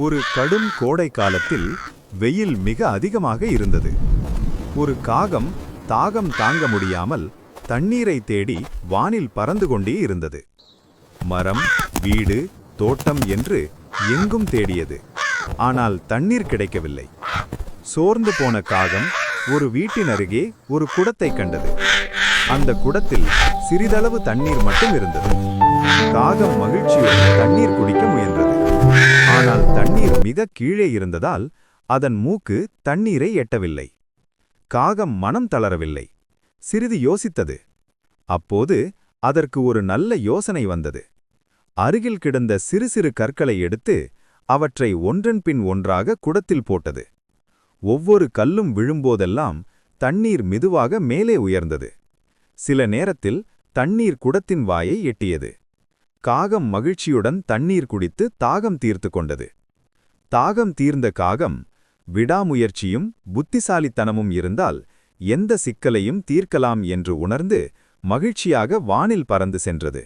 ஒரு கடும் கோடை காலத்தில் வெயில் மிக அதிகமாக இருந்தது. ஒரு காகம் தாகம் தாங்க முடியாமல் தண்ணீரை தேடி வானில் பறந்து கொண்டே இருந்தது. மரம், வீடு, தோட்டம் என்று எங்கும் தேடியது. ஆனால் தண்ணீர் கிடைக்கவில்லை. சோர்ந்து போன காகம் ஒரு வீட்டின் அருகே ஒரு குடத்தை கண்டது. அந்த குடத்தில் சிறிதளவு தண்ணீர் மட்டும் இருந்தது. காகம் மகிழ்ச்சியோடு தண்ணீர் குடிக்க முயன்றது. ஆனால் தண்ணீர் மிக கீழே இருந்ததால் அதன் மூக்கு தண்ணீரை எட்டவில்லை. காகம் மனம் தளரவில்லை. சிறிது யோசித்தது. அப்போது அதற்கு ஒரு நல்ல யோசனை வந்தது. அருகில் கிடந்த சிறு சிறு கற்களை எடுத்து அவற்றை ஒன்றன் பின் ஒன்றாக குடத்தில் போட்டது. ஒவ்வொரு கல்லும் விழும்போதெல்லாம் தண்ணீர் மெதுவாக மேலே உயர்ந்தது. சில நேரத்தில் தண்ணீர் குடத்தின் வாயை எட்டியது. காகம் மகிழ்ச்சியுடன் தண்ணீர் குடித்து தாகம் தீர்த்து கொண்டது. தாகம் தீர்ந்த காகம், விடாமுயற்சியும் புத்திசாலித்தனமும் இருந்தால் எந்த சிக்கலையும் தீர்க்கலாம் என்று உணர்ந்து மகிழ்ச்சியாக வானில் பறந்து சென்றது.